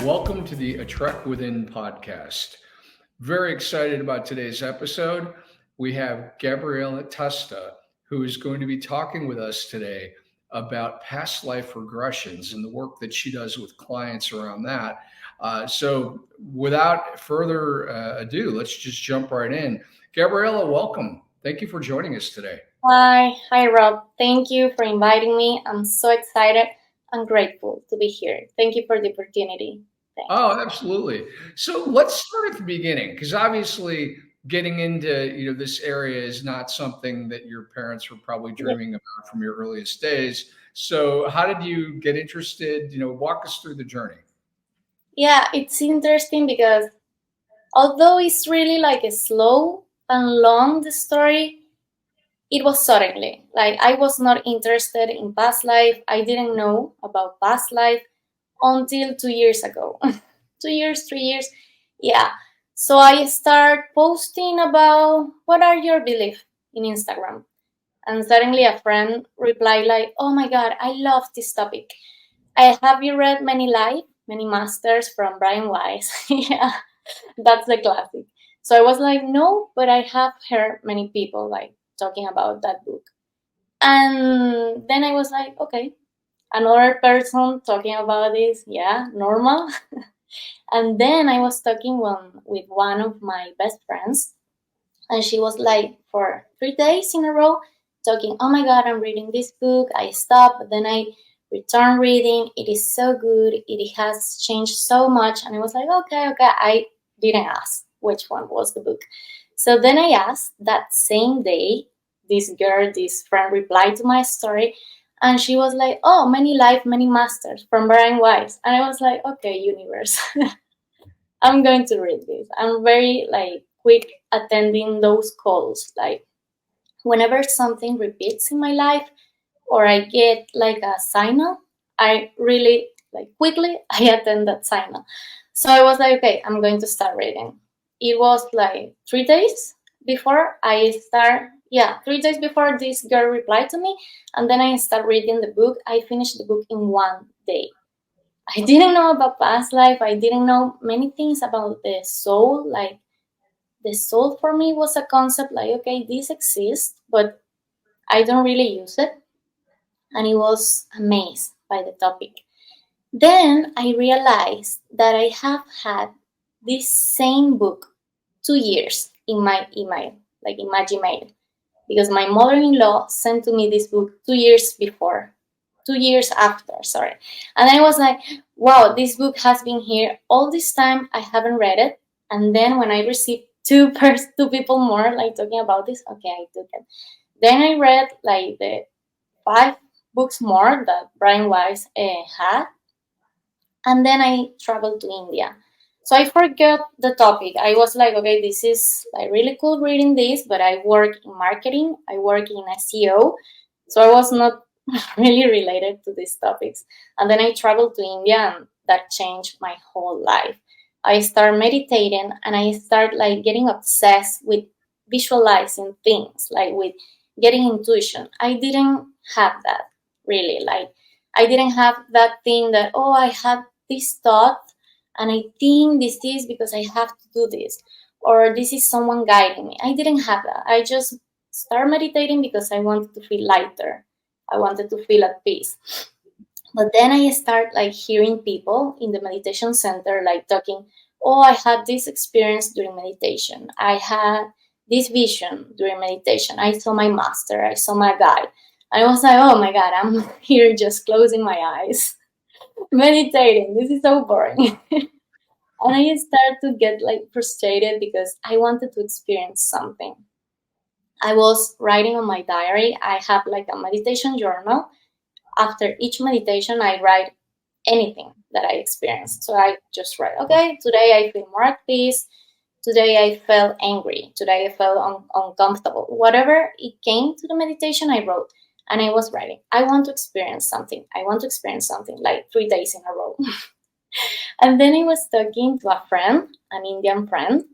Welcome to the A Trek Within podcast. Very excited about today's episode. We have Gabriela Testa, who is going to be talking with us today about past life regressions and the work that she does with clients around that. So, without further ado, let's just jump right in. Gabriela, welcome. Thank you for joining us today. Hi, Rob. Thank you for inviting me. I'm so excited and grateful to be here. Thank you for the opportunity. Thanks. Oh, absolutely. So let's start at the beginning, because obviously getting into this area is not something that your parents were probably Yeah, dreaming about from your earliest days. So how did you get interested? Walk us through the journey. yeah, it's interesting because although it's really like a slow and long the story, it was suddenly. Like I was not interested in past life. I didn't know about past life until 2 years ago. 2 years, 3 years. Yeah. So I start posting about what are your beliefs in Instagram. And suddenly a friend replied like, "Oh my God, I love this topic. Have you read Many Masters from Brian Weiss?" Yeah, that's the classic. So I was like, "No, but I have heard many people like talking about that book." And then I was like, "Okay, another person talking about this, yeah, normal." And then I was talking with one of my best friends, and she was like for 3 days in a row talking, "Oh my God, I'm reading this book. I stopped, but then I return reading. It is so good. It has changed so much." And I was like, okay. I didn't ask which one was the book. So then I asked that same day. This friend replied to my story, and she was like, "Oh, Many Life, Many Masters from Brian Weiss." And I was like, "Okay, universe." I'm going to read this. I'm very like quick attending those calls. Like whenever something repeats in my life or I get like a signal, I really like quickly I attend that signal. So I was like, okay, I'm going to start reading. It was like 3 days before I start. Yeah, 3 days before this girl replied to me, and then I start reading the book. I finished the book in one day. I didn't know about past life. I didn't know many things about the soul. Like the soul for me was a concept like, okay, this exists, but I don't really use it. And I was amazed by the topic. Then I realized that I have had this same book 2 years in my email, like in my Gmail, because my mother-in-law sent to me this book 2 years before, 2 years after, sorry. And I was like, wow, this book has been here all this time. I haven't read it. And then when I received two people more like talking about this, okay, I took it. Then I read like the 5 books more that Brian Weiss had, and then I traveled to India. So I forgot the topic. I was like, okay, this is like really cool reading this, but I work in marketing, I work in SEO, so I was not really related to these topics. And then I traveled to India, and that changed my whole life. I started meditating, and I started like getting obsessed with visualizing things, like with getting intuition. I didn't have that really. Like I didn't have that thing that, oh, I have this thought and I think this is because I have to do this, or this is someone guiding me. I didn't have that. I just started meditating because I wanted to feel lighter. I wanted to feel at peace. But then I start like hearing people in the meditation center like talking, "Oh, I had this experience during meditation. I had this vision during meditation. I saw my master. I saw my guide." I was like, "Oh my God, I'm here just closing my eyes, meditating. This is so boring." And I started to get like frustrated because I wanted to experience something. I was writing on my diary. I have like a meditation journal. After each meditation, I write anything that I experienced. So I just write, okay, today I feel more at peace. Today I felt angry. Today I felt uncomfortable. Whatever it came to the meditation, I wrote. And I was writing, I want to experience something. I want to experience something like 3 days in a row. And then I was talking to a friend, an Indian friend,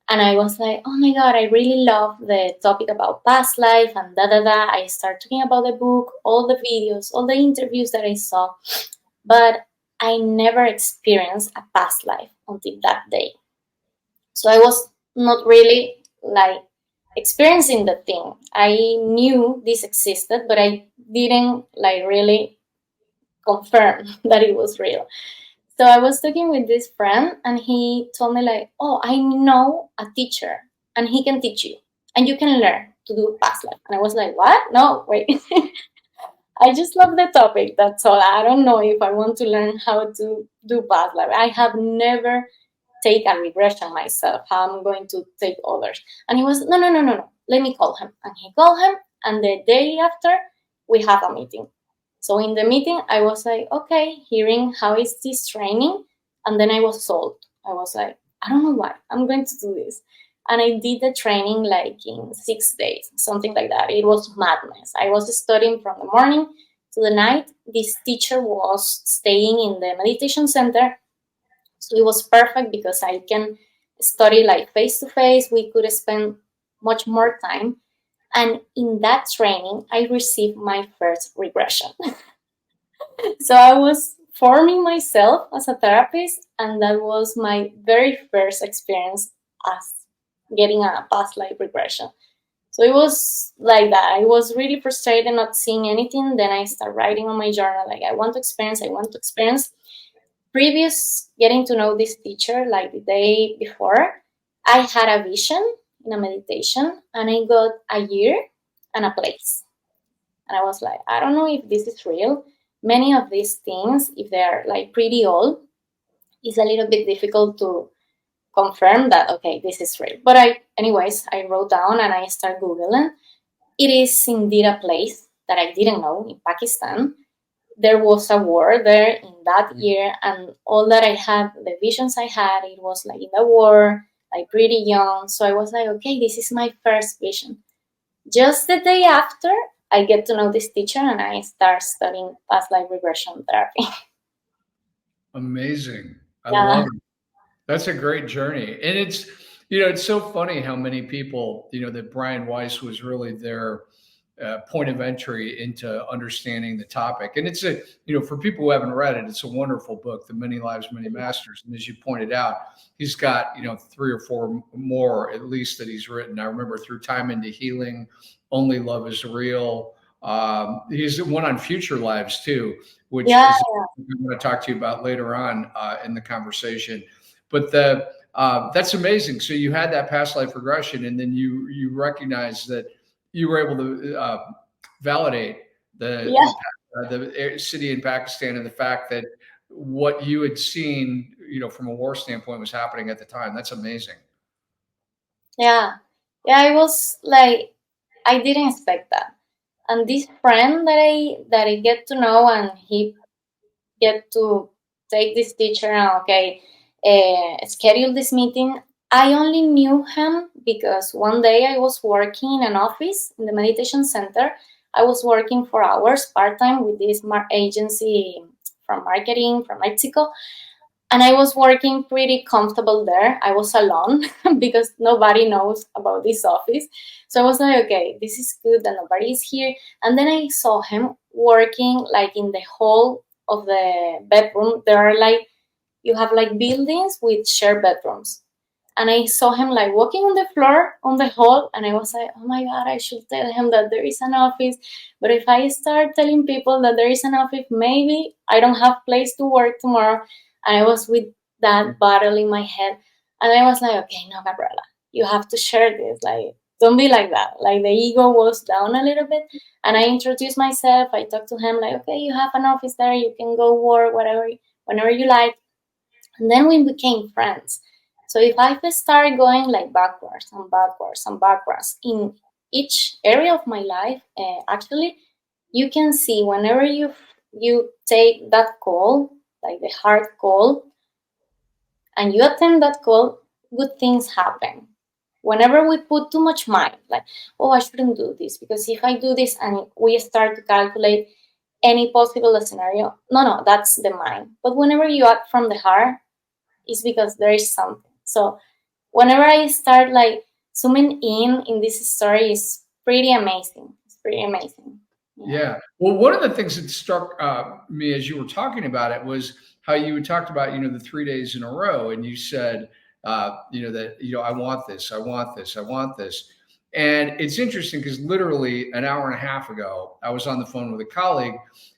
and I was like, "Oh my God, I really love the topic about past life and da da da." I started talking about the book, all the videos, all the interviews that I saw, but I never experienced a past life until that day. So I was not really like experiencing the thing. I knew this existed, but I didn't like really confirm that it was real. So I was talking with this friend and he told me like, oh, I know a teacher and he can teach you and you can learn to do past life. And I was like, what? No, wait. I just love the topic. That's all. I don't know if I want to learn how to do past life. I have never take a regression myself. How I'm going to take others. And he was, no, no, no, no, no. Let me call him. And he called him. And the day after, we have a meeting. So in the meeting, I was like, okay, hearing how is this training? And then I was sold. I was like, I don't know why. I'm going to do this. And I did the training like in 6 days, something like that. It was madness. I was studying from the morning to the night. This teacher was staying in the meditation center. So it was perfect because I can study like face to face. We could spend much more time. And in that training, I received my first regression. So I was forming myself as a therapist, and that was my very first experience as getting a past life regression. So it was like that. I was really frustrated not seeing anything. Then I started writing on my journal, like, I want to experience, I want to experience. Previous getting to know this teacher, like the day before, I had a vision in a meditation and I got a year and a place. And I was like, I don't know if this is real. Many of these things, if they're like pretty old, it's a little bit difficult to confirm that, okay, this is real. But I wrote down and I started Googling. It is indeed a place that I didn't know in Pakistan. There was a war there in that year, and all that I had, the visions I had, it was like in the war, like pretty young. So I was like, okay, this is my first vision. Just the day after, I get to know this teacher and I start studying past life regression therapy. Amazing. I Yeah, love it. That's a great journey. And it's so funny how many people, that Brian Weiss was really their point of entry into understanding the topic. And for people who haven't read it, it's a wonderful book, The Many Lives, Many Masters. And as you pointed out, he's got, 3 or 4 more at least that he's written. I remember Through Time into Healing, Only Love is Real. He's one on future lives too, which yeah, is I'm going to talk to you about later on in the conversation. But that's amazing. So you had that past life regression, and then you recognized that you were able to validate yeah, the city in Pakistan and the fact that what you had seen, from a war standpoint, was happening at the time. That's amazing. yeah. Yeah, I was like, I didn't expect that. And this friend that I get to know, and he get to take this teacher and okay, schedule this meeting. I only knew him because one day I was working in an office in the meditation center. I was working 4 hours part time with this agency from marketing from Mexico, and I was working pretty comfortable there. I was alone because nobody knows about this office. So I was like, okay, this is good that nobody is here. And then I saw him working like in the hall of the bedroom. There are like, you have like buildings with shared bedrooms. And I saw him like walking on the floor on the hall, and I was like, oh my God, I should tell him that there is an office. But if I start telling people that there is an office, maybe I don't have place to work tomorrow. And I was with that battle in my head. And I was like, okay, no, Gabriela, you have to share this. Like, don't be like that. Like, the ego was down a little bit. And I introduced myself. I talked to him, like, okay, you have an office there. You can go work, whatever, whenever you like. And then we became friends. So if I start going like backwards and backwards and backwards in each area of my life, actually, you can see whenever you take that call, like the hard call, and you attend that call, good things happen. Whenever we put too much mind, like, oh, I shouldn't do this because if I do this and we start to calculate any possible scenario, no, that's the mind. But whenever you act from the heart, it's because there is something. So whenever I start like zooming in this story, is pretty amazing. It's pretty amazing. Yeah. Yeah. Well, one of the things that struck me as you were talking about it was how you had talked about, the 3 days in a row, and you said, that, I want this, I want this, I want this. And it's interesting because literally an hour and a half ago, I was on the phone with a colleague,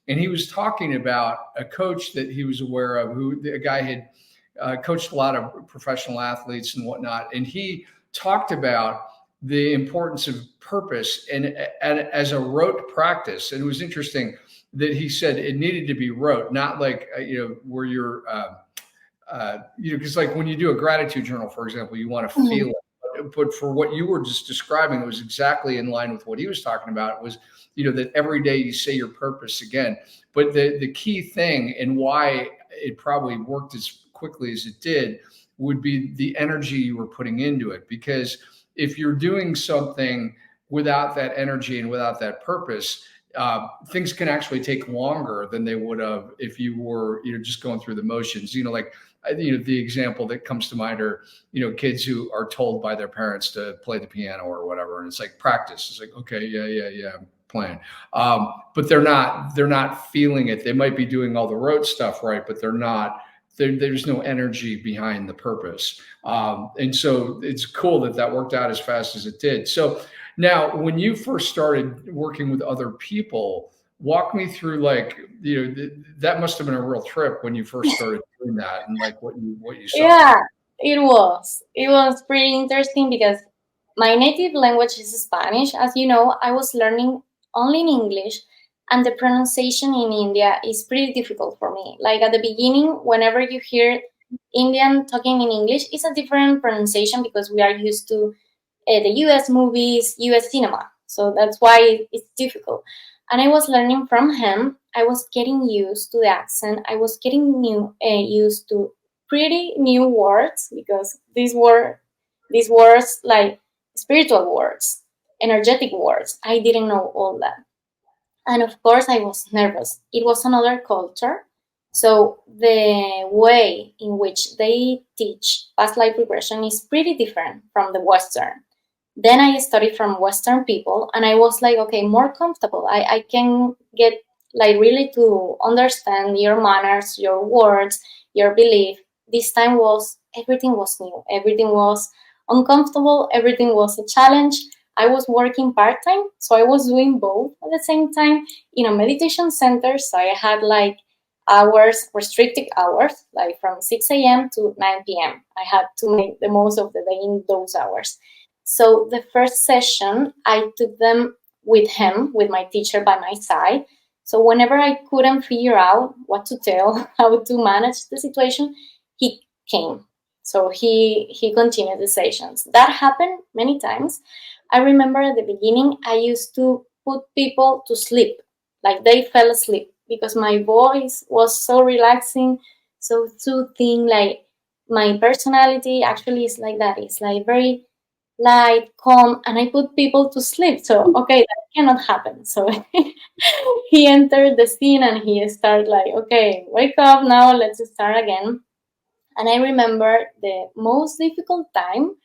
and he was talking about a coach that he was aware of, who a guy had coached a lot of professional athletes and whatnot. And he talked about the importance of purpose and as a rote practice. And it was interesting that he said it needed to be rote, not like, where you're, because like when you do a gratitude journal, for example, you want to feel it. But for what you were just describing, it was exactly in line with what he was talking about. It was, that every day you say your purpose again. But the key thing and why it probably worked as quickly as it did would be the energy you were putting into it. Because if you're doing something without that energy and without that purpose, things can actually take longer than they would have if you were, just going through the motions. Like, the example that comes to mind are, kids who are told by their parents to play the piano or whatever, and it's like practice. It's like, okay, yeah, I'm playing, but they're not feeling it. They might be doing all the rote stuff right, but they're not. There's no energy behind the purpose, and so it's cool that worked out as fast as it did. So now, when you first started working with other people, walk me through, like, that must have been a real trip when you first started doing that, and like what you saw. Yeah, it was pretty interesting because my native language is Spanish. As you know, I was learning only in English, and the pronunciation in India is pretty difficult for me. Like at the beginning, whenever you hear Indian talking in English, it's a different pronunciation because we are used to the US movies, US cinema. So that's why it's difficult. And I was learning from him. I was getting used to the accent. I was getting used to pretty new words, because these words like spiritual words, energetic words. I didn't know all that. And of course, I was nervous. It was another culture. So the way in which they teach past life regression is pretty different from the Western. Then I studied from Western people, and I was like, okay, more comfortable. I can get like really to understand your manners, your words, your belief. This time everything was new. Everything was uncomfortable. Everything was a challenge. I was working part-time, so I was doing both at the same time in a meditation center. So I had like hours, restricted hours, like from 6 a.m. to 9 p.m. I had to make the most of the day in those hours. So the first session, I took them with him, with my teacher by my side. So whenever I couldn't figure out what to tell, how to manage the situation, he came. So he continued the sessions. That happened many times. I remember at the beginning, I used to put people to sleep, like they fell asleep, because my voice was so relaxing, so soothing. Like my personality actually is like that. It's like very light, calm, and I put people to sleep. So, okay, that cannot happen. So he entered the scene and he started like, okay, wake up now, let's start again. And I remember the most difficult time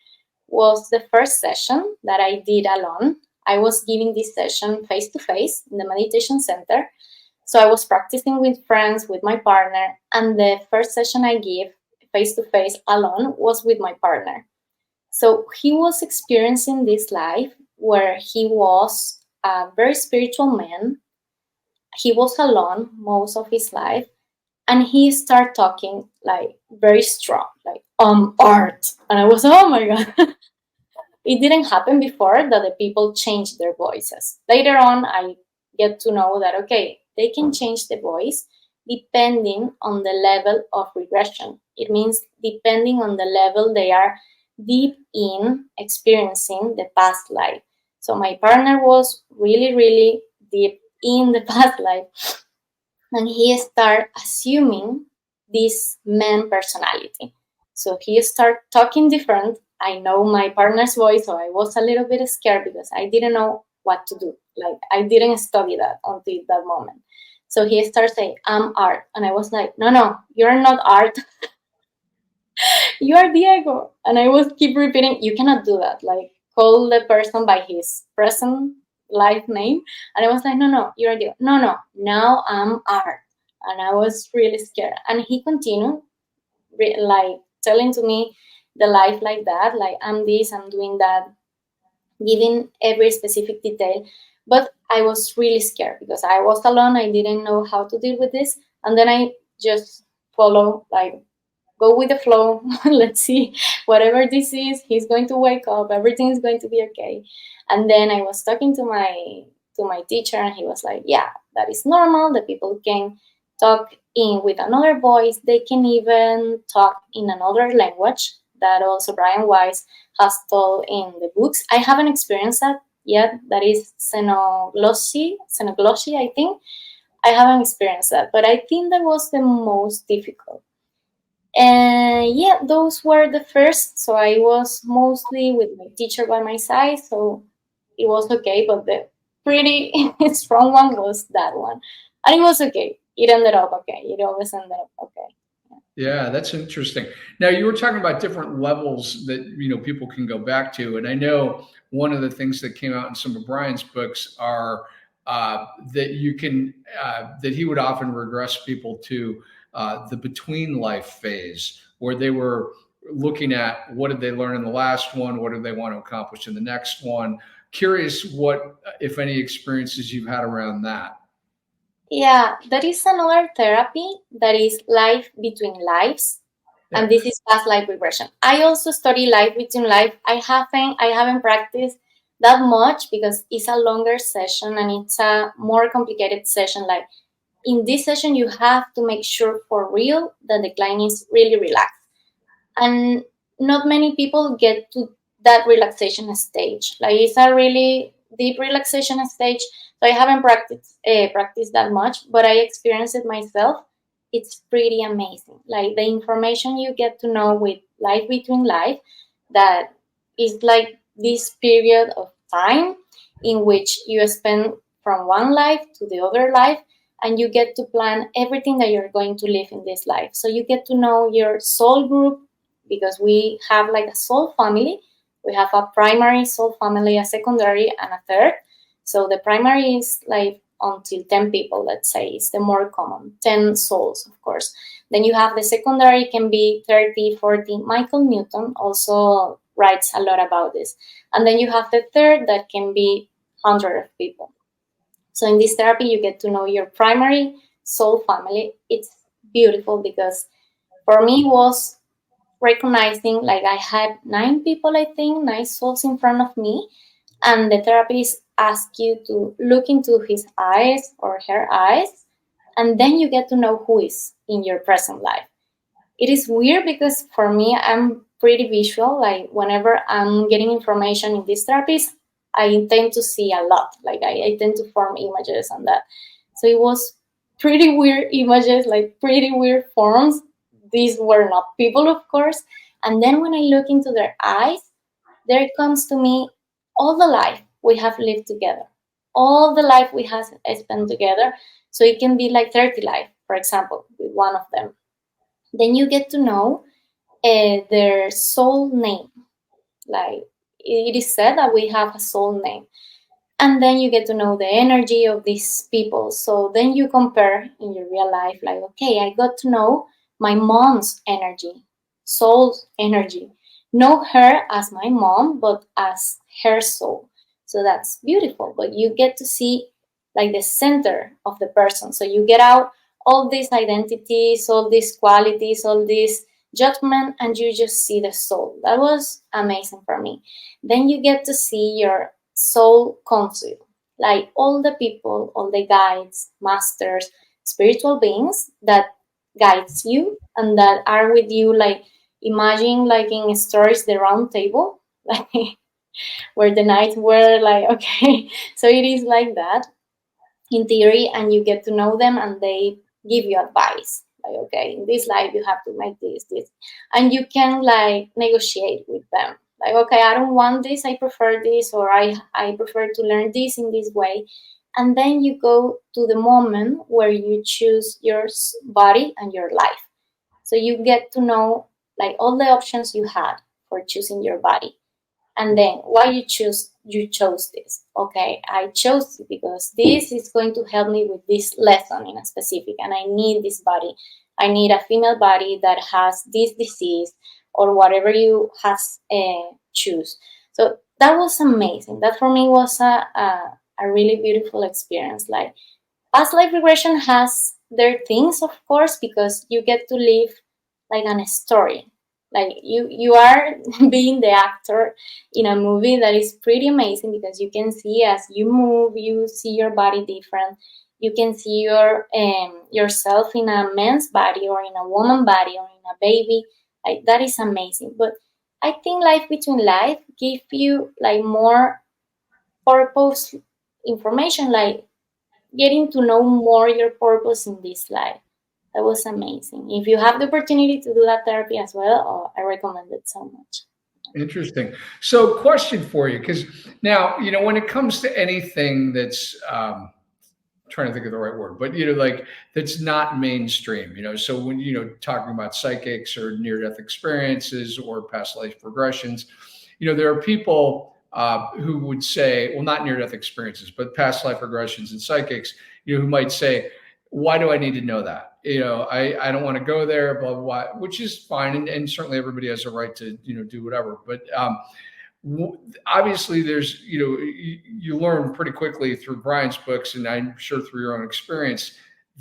was the first session that I did alone. I was giving this session face to face in the meditation center. So I was practicing with friends, with my partner, and the first session I gave face to face alone was with my partner. So he was experiencing this life where he was a very spiritual man. He was alone most of his life, and he started talking like very strong, like art. And I was, oh my God. It didn't happen before that the people changed their voices. Later on, I get to know that, okay, they can change the voice depending on the level of regression. It means depending on the level they are deep in experiencing the past life. So my partner was really, really deep in the past life, and he started assuming this man personality. So he started talking different. I know my partner's voice, so I was a little bit scared because I didn't know what to do. Like I didn't study that until that moment. So he started saying, I'm art. And I was like, no, you're not art. You are Diego. And I was keep repeating, you cannot do that. Like call the person by his present life name. And I was like, no, you're Diego. No, now I'm art. and I was really scared. And he continued like telling to me the life like that, like I'm this, I'm doing that, giving every specific detail. But I was really scared because I was alone. I didn't know how to deal with this. And then I just follow, like, go with the flow. Let's see, whatever this is, he's going to wake up. Everything is going to be okay. And then I was talking to my teacher, and he was like, "Yeah, that is normal. The people can talk in with another voice. They can even talk in another language." That also Brian Weiss has told in the books. I haven't experienced that yet. That is xenoglossy, I think. I haven't experienced that, but I think that was the most difficult. And yeah, those were the first. So I was mostly with my teacher by my side, so it was okay. But the pretty strong one was that one, and it was okay. It ended up okay. It always ended up okay. Yeah, that's interesting. Now you were talking about different levels that people can go back to, and I know one of the things that came out in some of Brian's books are that you can that he would often regress people to the between life phase, where they were looking at what did they learn in the last one, what do they want to accomplish in the next one. Curious what, if any, experiences you've had around that. Yeah, there is another therapy that is life between lives, Yeah. and this is past life regression. I also study life between life. I haven't practiced that much because it's a longer session and it's a more complicated session. Like in this session, you have to make sure for real that the client is really relaxed, and not many people get to that relaxation stage. Like it's a really deep relaxation stage. So I haven't practiced that much, but I experienced it myself. It's pretty amazing. Like the information you get to know with life between life, that is like this period of time in which you spend from one life to the other life, and you get to plan everything that you're going to live in this life. So you get to know your soul group, because we have like a soul family. We have a primary soul family, a secondary, and a third. So the primary is like until 10 people, let's say, is the more common, 10 souls, of course. Then you have the secondary, can be 30, 40. Michael Newton also writes a lot about this. And then you have the third that can be 100 of people. So in this therapy, you get to know your primary soul family. It's beautiful because for me it was recognizing, like, I had 9 people, I think, 9 souls in front of me, and the therapist asks you to look into his eyes or her eyes, and then you get to know who is in your present life. It is weird because for me, I'm pretty visual. Like whenever I'm getting information in this therapist, I tend to see a lot. Like I tend to form images and that. So it was pretty weird images, like pretty weird forms. These were not people, of course. And then when I look into their eyes, there comes to me all the life we have lived together, all the life we have spent together. So it can be like 30 life, for example, with one of them. Then you get to know their soul name. Like it is said that we have a soul name. And then you get to know the energy of these people. So then you compare in your real life, like, okay, I got to know my mom's energy, soul's energy. Know her as my mom, but as her soul. So that's beautiful. But you get to see like the center of the person. So you get out all these identities, all these qualities, all this judgment, and you just see the soul. That was amazing for me. Then you get to see your soul council, like all the people, all the guides, masters, spiritual beings that guides you and that are with you. Like imagine like in stories the round table, like where the knights were like, okay, so it is like that in theory, and you get to know them and they give you advice, like, okay, in this life you have to make this, and you can like negotiate with them, like, okay, I don't want this, I prefer this, or I prefer to learn this in this way. And then you go to the moment where you choose your body and your life. So you get to know like all the options you had for choosing your body, and then why you choose you chose this. Okay, I chose it because this is going to help me with this lesson in a specific, and I need this body. I need a female body that has this disease or whatever you has choose. So that was amazing. That for me was a really beautiful experience. Like past life regression has their things, of course, because you get to live like an story. Like you are being the actor in a movie that is pretty amazing because you can see as you move, you see your body different. You can see yourself in a man's body or in a woman body or in a baby. Like that is amazing. But I think life between life give you like more purpose information, like getting to know more your purpose in this life. That was amazing. If you have the opportunity to do that therapy as well, I recommend it so much. Interesting. So, question for you, because now, when it comes to anything that's, trying to think of the right word, but like that's not mainstream. So when talking about psychics or near-death experiences or past life regressions, there are people who would say, well, not near-death experiences, but past life regressions and psychics, who might say, why do I need to know that? I don't want to go there, blah, blah, blah, which is fine. And certainly everybody has a right to, do whatever. But obviously there's, you learn pretty quickly through Brian's books, and I'm sure through your own experience,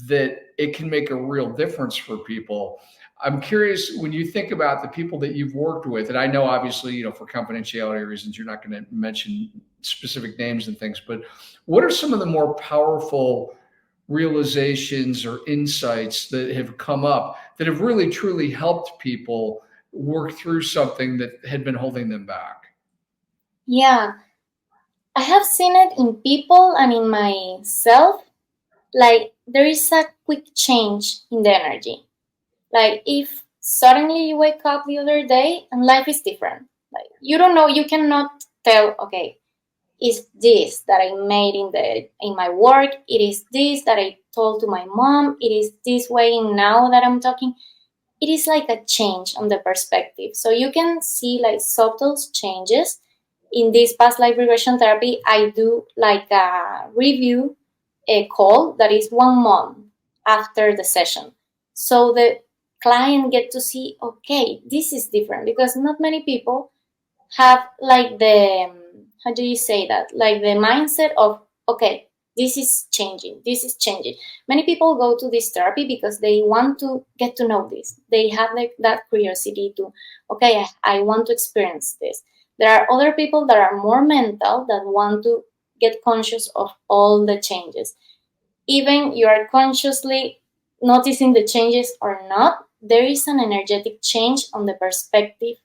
that it can make a real difference for people. I'm curious, when you think about the people that you've worked with, and I know obviously, for confidentiality reasons, you're not going to mention specific names and things, but what are some of the more powerful realizations or insights that have come up that have really truly helped people work through something that had been holding them back? Yeah, I have seen it in people and in myself. Like there is a quick change in the energy. Like if suddenly you wake up the other day and life is different. Like you don't know, you cannot tell, okay, is this that I made in my work, it is this that I told to my mom, it is this way now that I'm talking. It is like a change on the perspective. So you can see like subtle changes. In this past life regression therapy, I do like a review, a call that is 1 month after the session. So the client get to see, okay, this is different because not many people have like the, how do you say that? Like the mindset of, okay, this is changing. Many people go to this therapy because they want to get to know this. They have like that curiosity to, okay, I want to experience this. There are other people that are more mental that want to get conscious of all the changes. Even you are consciously noticing the changes or not, there is an energetic change on the perspective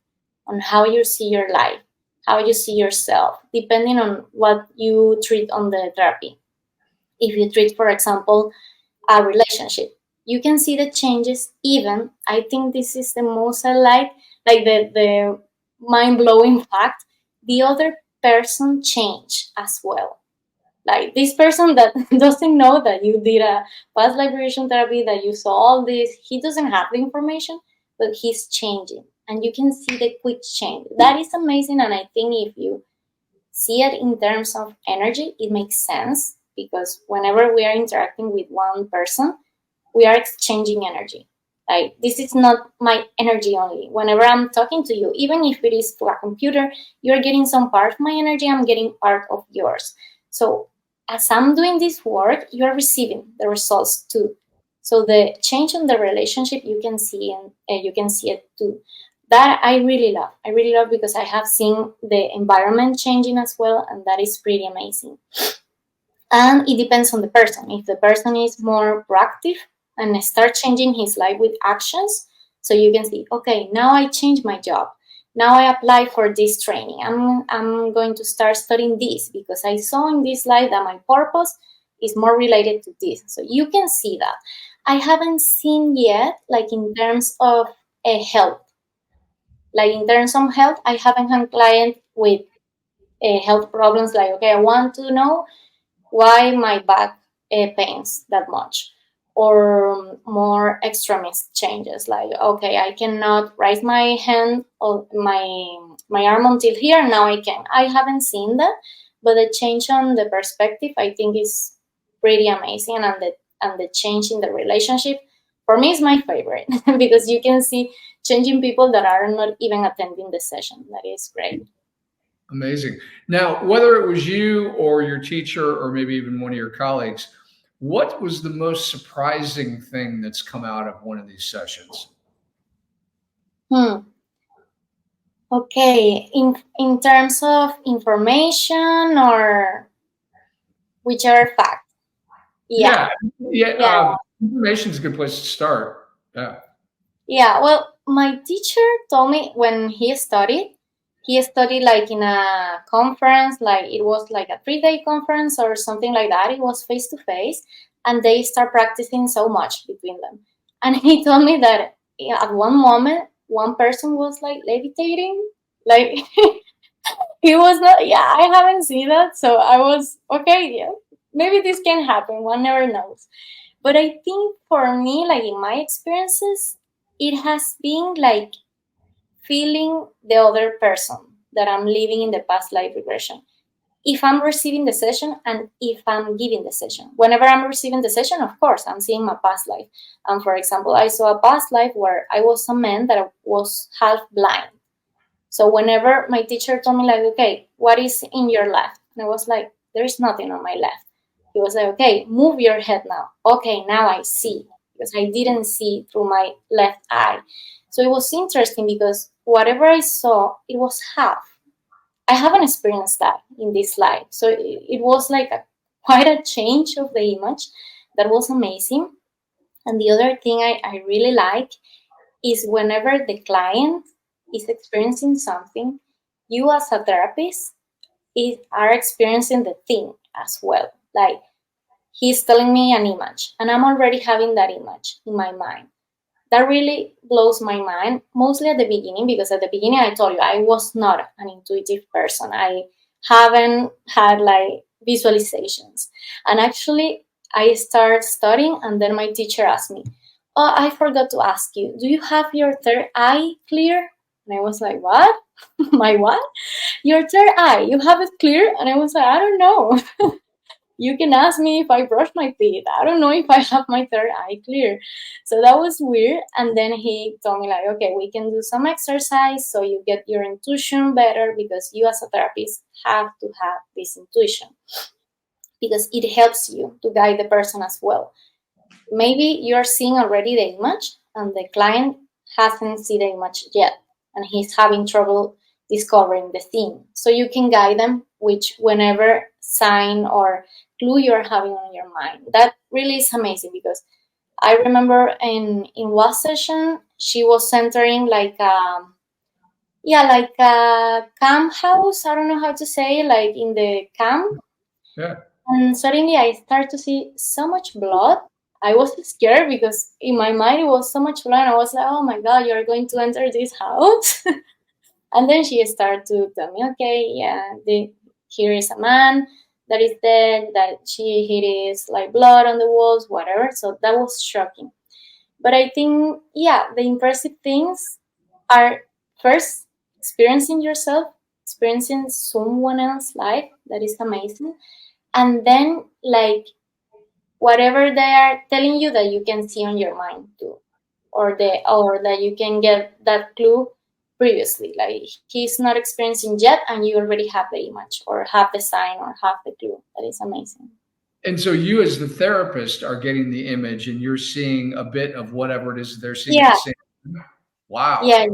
on how you see your life, how you see yourself, depending on what you treat on the therapy. If you treat, for example, a relationship, you can see the changes. Even I think this is the most I like the mind blowing fact. The other person change as well. Like this person that doesn't know that you did a past liberation therapy, that you saw all this, he doesn't have the information, but he's changing, and you can see the quick change. That is amazing, and I think if you see it in terms of energy, it makes sense because whenever we are interacting with one person, we are exchanging energy. Like this is not my energy only. Whenever I'm talking to you, even if it is through a computer, you're getting some part of my energy, I'm getting part of yours. So as I'm doing this work, you're receiving the results too. So the change in the relationship you can see, and you can see it too. That I really love. I really love because I have seen the environment changing as well, and that is pretty amazing. And it depends on the person. If the person is more proactive and start changing his life with actions, so you can see, okay, now I change my job. Now I apply for this training. I'm going to start studying this because I saw in this life that my purpose is more related to this. So you can see that. I haven't seen yet, like in terms of health. Like in terms of health, I haven't had client with health problems. Like, okay, I want to know why my back pains that much, or more extremist changes, like, okay, I cannot raise my hand or my arm until here, now I can. I haven't seen that, but the change on the perspective, I think, is pretty amazing, and the change in the relationship for me is my favorite because you can see changing people that are not even attending the session. That is great. Amazing. Now, whether it was you or your teacher or maybe even one of your colleagues, what was the most surprising thing that's come out of one of these sessions? Hmm. Okay, in terms of information or whichever fact. Yeah, Yeah, yeah. yeah, Information is a good place to start. Yeah, yeah. Well, my teacher told me when he studied like in a conference, like it was like a 3-day conference or something like that. It was face to face, and they start practicing so much between them. And he told me that at one moment, one person was like levitating, like he was not. Yeah, I haven't seen that, so I was okay. Yeah, maybe this can happen. One never knows. But I think for me, like in my experiences, it has been like feeling the other person that I'm living in the past life regression. If I'm receiving the session and if I'm giving the session. Whenever I'm receiving the session, of course, I'm seeing my past life. And for example, I saw a past life where I was a man that was half blind. So whenever my teacher told me like, okay, what is in your left? And I was like, there is nothing on my left. He was like, okay, move your head now. Okay, now I see, because I didn't see through my left eye. So it was interesting because whatever I saw, it was half. I haven't experienced that in this life. So it was like quite a change of the image that was amazing. And the other thing I really like is whenever the client is experiencing something, you as a therapist are experiencing the thing as well. Like he's telling me an image, and I'm already having that image in my mind. That really blows my mind, mostly at the beginning, because at the beginning I told you I was not an intuitive person. I haven't had like visualizations. And actually, I started studying, and then my teacher asked me, oh, I forgot to ask you, do you have your third eye clear? And I was like, what? My what? Your third eye, you have it clear? And I was like, I don't know. You can ask me if I brush my teeth. I don't know if I have my third eye clear. So that was weird. And then he told me like, okay, we can do some exercise so you get your intuition better, because you as a therapist have to have this intuition because it helps you to guide the person as well. Maybe you're seeing already the image and the client hasn't seen the image yet and he's having trouble discovering the theme. So you can guide them which whenever sign or clue you're having on your mind. That really is amazing because I remember in one session she was centering like a camp house. I don't know how to say, like in the camp. yeah. And suddenly I start to see so much blood. I was scared because in my mind it was so much blood. I was like, oh my God, you're going to enter this house. And then she started to tell me, okay, yeah, here is a man that is dead, that he is like blood on the walls, whatever. So that was shocking. But I think, yeah, the impressive things are first experiencing yourself, experiencing someone else's life. That is amazing. And then, like, whatever they are telling you that you can see on your mind too, or that you can get that clue previously, like he's not experiencing yet and you already have the image or have the sign or have the clue. That is amazing. And so you, as the therapist, are getting the image, and you're seeing a bit of whatever it is they're seeing at the Yeah, same time. Wow, yeah.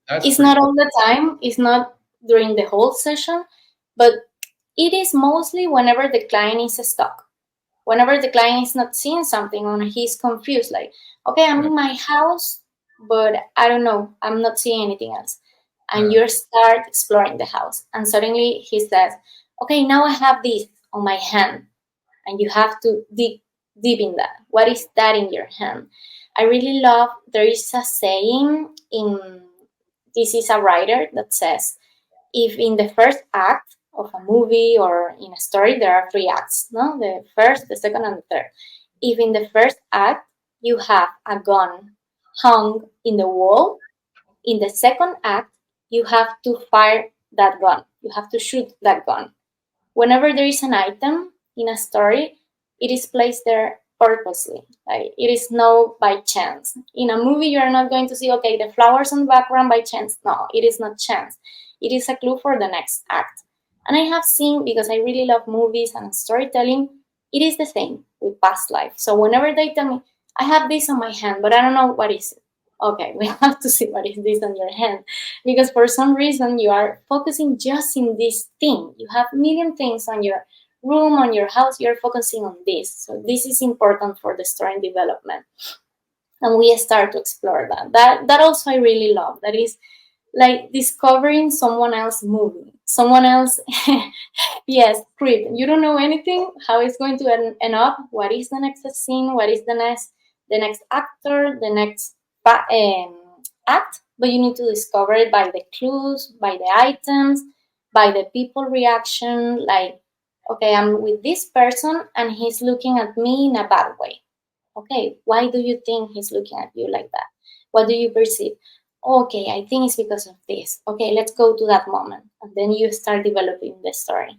that's It's pretty not cool. all the time, it's not during the whole session, but it is mostly whenever the client is stuck, whenever the client is not seeing something or he's confused, like, okay, I'm Yeah, in my house, but I don't know, I'm not seeing anything else. And yeah. you start exploring the house, and suddenly he says, okay, now I have this on my hand, and you have to dig deep in that. What is that in your hand? I really love, there is a saying in, this is a writer that says, if in the first act of a movie or in a story there are three acts, no, the first, the second, and the third. If in the first act you have a gun hung in the wall, in the second act you have to fire that gun. You have to shoot that gun. Whenever there is an item in a story, it is placed there purposely. Like it is no by chance. In a movie, you are not going to see, okay, the flowers on the background by chance. No, it is not chance. It is a clue for the next act. And I have seen, because I really love movies and storytelling, it is the same with past life. So whenever they tell me, I have this on my hand, but I don't know what is it. Okay, we have to see what is this on your hand, because for some reason you are focusing just in this thing. You have a million things on your room, on your house, you're focusing on this. So this is important for the story development. And we start to explore that also I really love. That is like discovering someone else movie, someone else. Yes, script. You don't know anything, how it's going to end up, what is the next scene, what is the next actor, the next act, but you need to discover it by the clues, by the items, by the people reaction. Like, okay, I'm with this person and he's looking at me in a bad way. Okay, why do you think he's looking at you like that? What do you perceive? Okay, I think it's because of this. Okay, let's go to that moment. And then you start developing the story.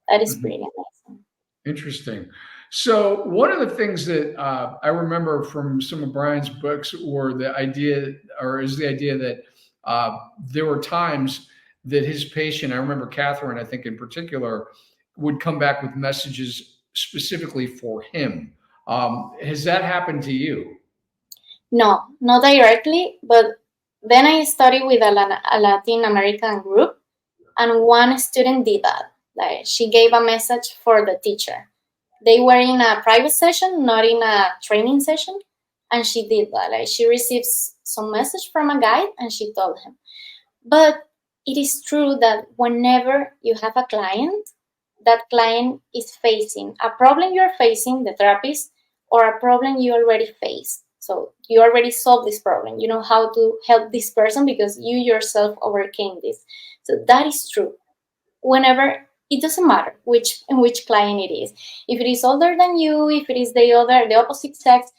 That is Mhm. pretty amazing. Interesting. So one of the things that I remember from some of Brian's books were the idea, or is the idea that there were times that his patient, I remember Catherine, I think in particular, would come back with messages specifically for him. Has that happened to you? No, not directly, but then I studied with a Latin American group, and one student did that. Like she gave a message for the teacher. They were in a private session, not in a training session, and she did that. Like she receives some message from a guide, and she told him. But it is true that whenever you have a client, that client is facing a problem you're facing, the therapist, or a problem you already face. So you already solved this problem. You know how to help this person because you yourself overcame this. So that is true. Whenever it doesn't matter which client it is. If it is older than you, if it is the opposite sex,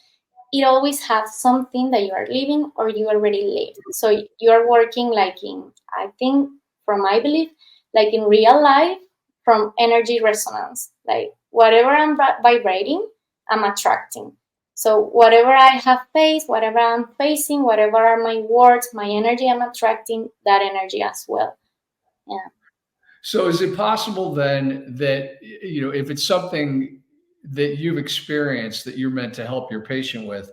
it always has something that you are living or you already lived. So you are working like in, I think, from my belief, like in real life, from energy resonance. Like whatever I'm vibrating, I'm attracting. So whatever I have faced, whatever I'm facing, whatever are my words, my energy, I'm attracting that energy as well. Yeah. So is it possible then that, if it's something that you've experienced that you're meant to help your patient with,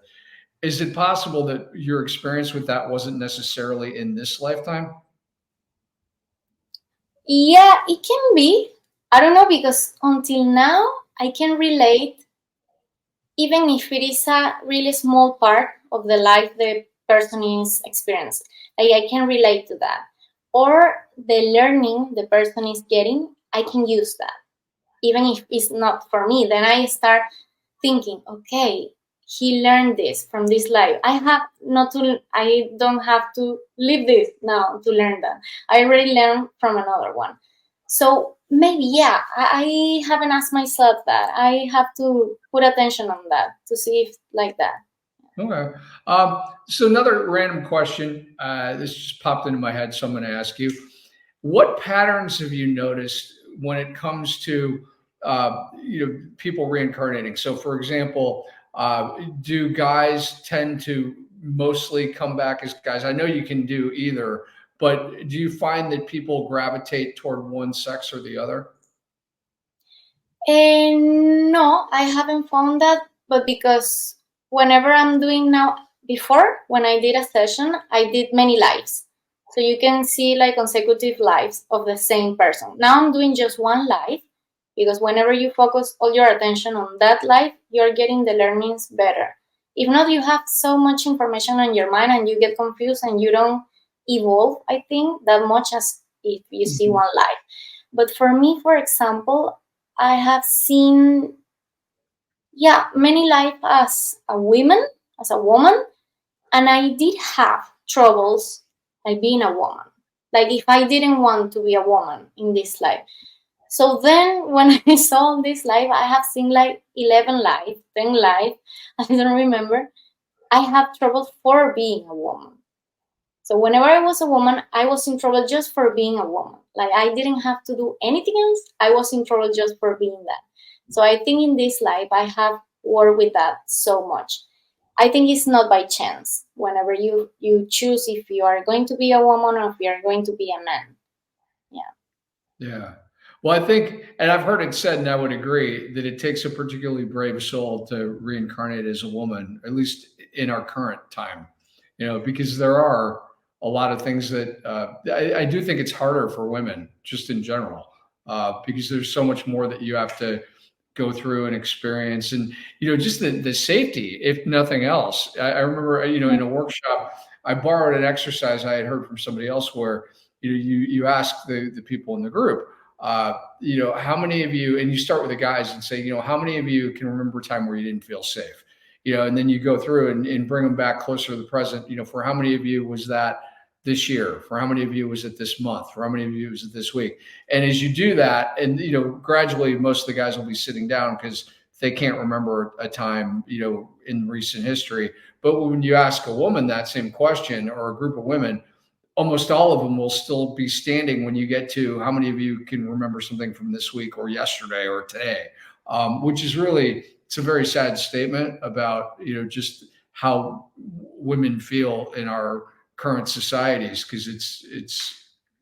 is it possible that your experience with that wasn't necessarily in this lifetime? Yeah, it can be. I don't know because until now I can relate, even if it is a really small part of the life the person is experiencing. Like I can relate to that. Or the learning the person is getting, I can use that. Even if it's not for me, then I start thinking, okay, he learned this from this life. I don't have to live this now to learn that. I already learned from another one. So maybe, yeah, I haven't asked myself that. I have to put attention on that to see if like that. Okay. So another random question. This just popped into my head, so I'm going to ask you: what patterns have you noticed when it comes to people reincarnating? So, for example, do guys tend to mostly come back as guys? I know you can do either, but do you find that people gravitate toward one sex or the other? And no, I haven't found that, but because whenever I'm doing now, before when I did a session, I did many lives. So you can see like consecutive lives of the same person. Now I'm doing just one life because whenever you focus all your attention on that life, you're getting the learnings better. If not, you have so much information on your mind and you get confused and you don't evolve, I think, that much as if you see Mhm. one life. But for me, for example, I have seen, yeah, many life as a woman, and I did have troubles like being a woman. Like if I didn't want to be a woman in this life. So then when I saw this live, I have seen like 11 live, 10 live, I don't remember. I have trouble for being a woman. So whenever I was a woman, I was in trouble just for being a woman. Like I didn't have to do anything else. I was in trouble just for being that. So I think in this life, I have worked with that so much. I think it's not by chance. Whenever you choose if you are going to be a woman or if you are going to be a man. Yeah. Yeah. Well, I think, and I've heard it said, and I would agree, that it takes a particularly brave soul to reincarnate as a woman, at least in our current time, because there are a lot of things that I do think it's harder for women just in general, because there's so much more that you have to go through and experience. And, just the safety, if nothing else. I remember, in a workshop, I borrowed an exercise I had heard from somebody else where, you ask the people in the group, how many of you, and you start with the guys and say, how many of you can remember a time where you didn't feel safe? And then you go through and bring them back closer to the present. For how many of you was that this year? For how many of you was it this month? For how many of you was it this week? And as you do that, and gradually most of the guys will be sitting down because they can't remember a time, in recent history. But when you ask a woman that same question, or a group of women, almost all of them will still be standing when you get to how many of you can remember something from this week or yesterday or today, which is really, it's a very sad statement about, just how women feel in our current societies. Because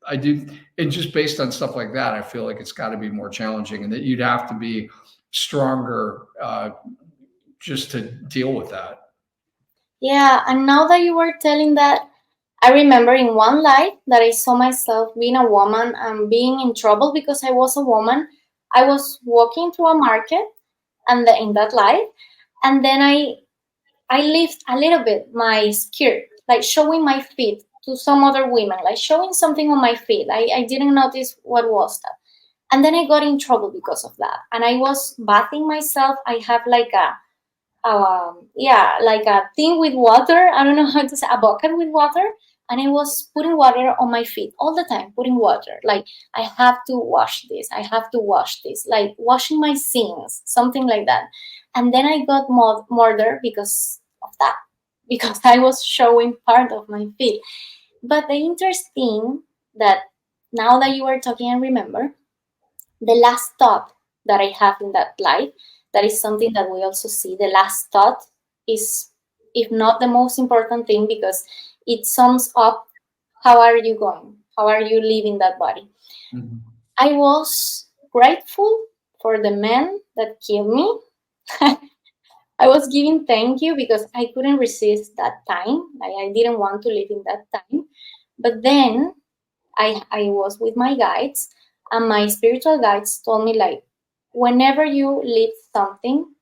I do, and just based on stuff like that, I feel like it's got to be more challenging, and that you'd have to be stronger just to deal with that. Yeah, and now that you were telling that, I remember in one life that I saw myself being a woman and being in trouble because I was a woman. I was walking through a market, and in that life, and then I lift a little bit my skirt, like showing my feet to some other women, like showing something on my feet. I didn't notice what was that. And then I got in trouble because of that. And I was bathing myself. I have like like a thing with water. I don't know how to say, a bucket with water. And I was putting water on my feet all the time, putting water. Like, I have to wash this. I have to wash this. Like washing my sins, something like that. And then I got murdered because of that, because I was showing part of my feet. But the interesting that now that you are talking, I remember the last thought that I have in that life, that is something that we also see. The last thought is, if not the most important thing, because it sums up how are you going? How are you leaving that body? Mm-hmm. I was grateful for the man that killed me. I was giving thank you because I couldn't resist that time. Like, I didn't want to live in that time. But then I was with my guides, and my spiritual guides told me, like, whenever you live something,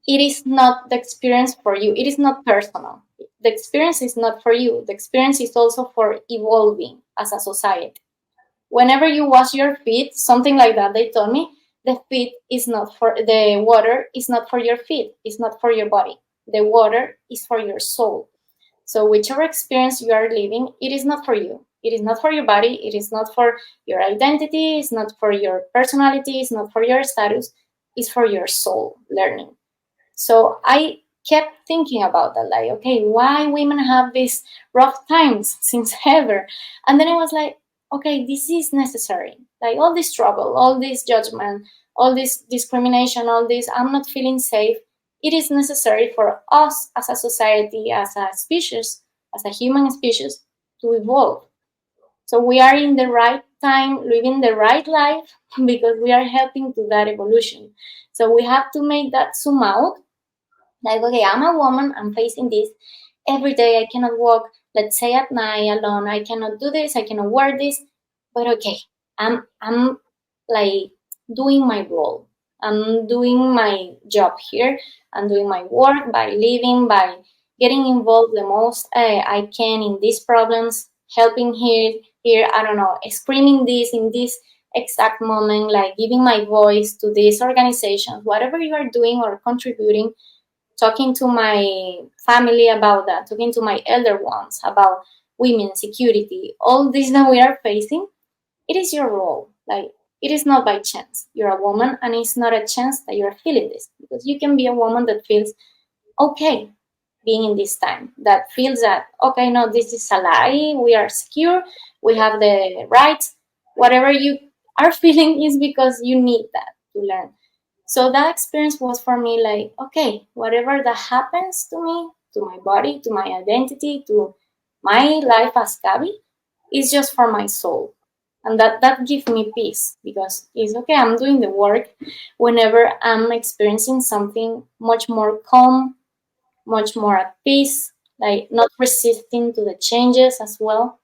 it is not the experience for you. It is not personal. The experience is not for you. The experience is also for evolving as a society. Whenever you wash your feet, something like that, they told me, the feet is not for the water, is not for your feet, it's not for your body. The water is for your soul. So whichever experience you are living, it is not for you. It is not for your body. It is not for your identity. It's not for your personality. It's not for your status. It's for your soul learning. So I kept thinking about that, like, okay, why women have these rough times since ever? And then I was like, okay, this is necessary. Like, all this trouble, all this judgment, all this discrimination, all this, I'm not feeling safe. It is necessary for us as a society, as a species, as a human species, to evolve. So we are in the right time, living the right life, because we are helping to that evolution. So we have to make that zoom out. Like, okay, I'm a woman, I'm facing this every day. I cannot walk, let's say, at night alone. I cannot do this, I cannot wear this. But okay, I'm like doing my role. I'm doing my job here. I'm doing my work by living, by getting involved the most I can in these problems, helping here, I don't know, screaming this in this exact moment, like giving my voice to these organizations, whatever you are doing or contributing, talking to my family about that, talking to my elder ones about women, security, all this that we are facing. It is your role. Like, it is not by chance. You're a woman, and it's not a chance that you're feeling this, because you can be a woman that feels okay being in this time, that feels that, okay, no, this is a lie, we are secure, we have the rights. Whatever you are feeling is because you need that to learn. So that experience was for me like, okay, whatever that happens to me, to my body, to my identity, to my life as Gabby, is just for my soul. And that gives me peace, because it's okay, I'm doing the work whenever I'm experiencing something much more calm, much more at peace, like not resisting to the changes as well.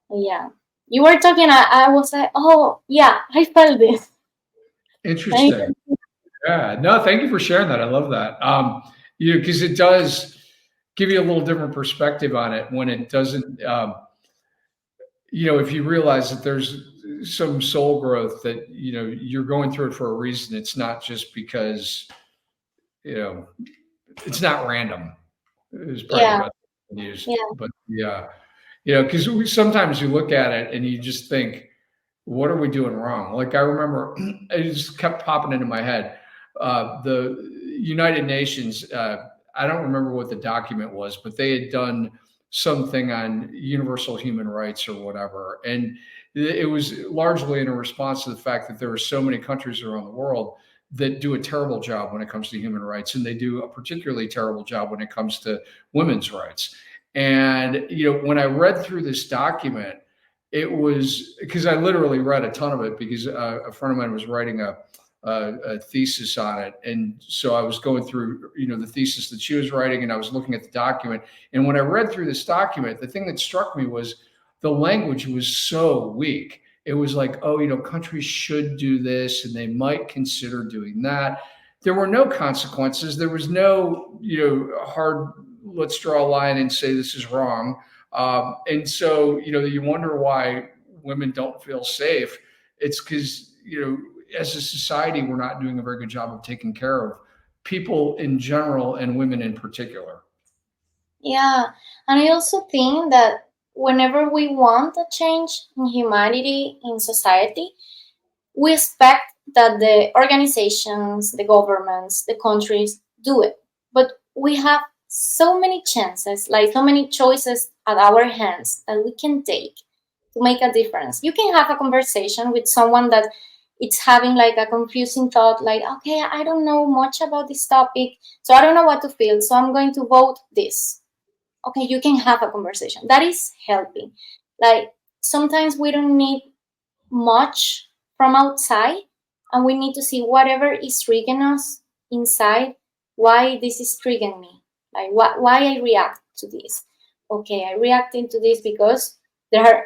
Yeah. You were talking, I was like, oh, yeah, I felt this. I, Interesting. Yeah. No, thank you for sharing that. I love that. Because it does give you a little different perspective on it when it doesn't. If you realize that there's some soul growth, that you're going through it for a reason. It's not just because you know it's not random. Is probably the yeah, best thing to use. yeah, But yeah, because sometimes you look at it and you just think, what are we doing wrong? Like I remember, it just kept popping into my head. The United Nations. I don't remember what the document was, but they had done something on universal human rights or whatever, and it was largely in a response to the fact that there are so many countries around the world that do a terrible job when it comes to human rights, and they do a particularly terrible job when it comes to women's rights. And when I read through this document, it was because I literally read a ton of it because a friend of mine was writing a thesis on it, and so I was going through the thesis that she was writing, and I was looking at the document. And when I read through this document, the thing that struck me was the language was so weak. It was like, oh, countries should do this, and they might consider doing that. There were no consequences. There was no hard. Let's draw a line and say this is wrong. And so, you wonder why women don't feel safe. It's because, as a society, we're not doing a very good job of taking care of people in general and women in particular. yeah. And I also think that whenever we want a change in humanity, in society, we expect that the organizations, the governments, the countries do it. But we have so many chances, like so many choices at our hands that we can take to make a difference. You can have a conversation with someone that it's having like a confusing thought, like, okay, I don't know much about this topic, so I don't know what to feel, so I'm going to vote this. Okay, you can have a conversation. That is helping. Like sometimes we don't need much from outside, and we need to see whatever is triggering us inside, why this is triggering me, like why I react to this. Okay, I reacting to this because there are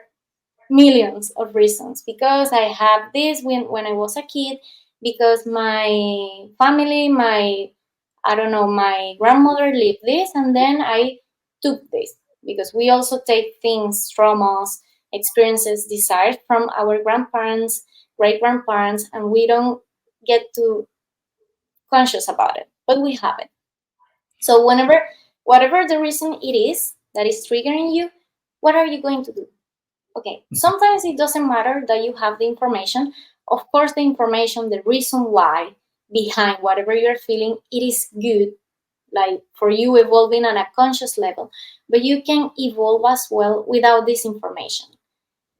millions of reasons, because I have this when I was a kid, because my family, my, I don't know, my grandmother lived this, and then I took this, because we also take things, traumas, experiences, desires from our grandparents, great grandparents, and we don't get too conscious about it, but we have it. So whenever, whatever the reason it is that is triggering you, what are you going to do? Okay, sometimes it doesn't matter that you have the information. Of course, the information, the reason why behind whatever you're feeling, it is good, like for you evolving on a conscious level. But you can evolve as well without this information.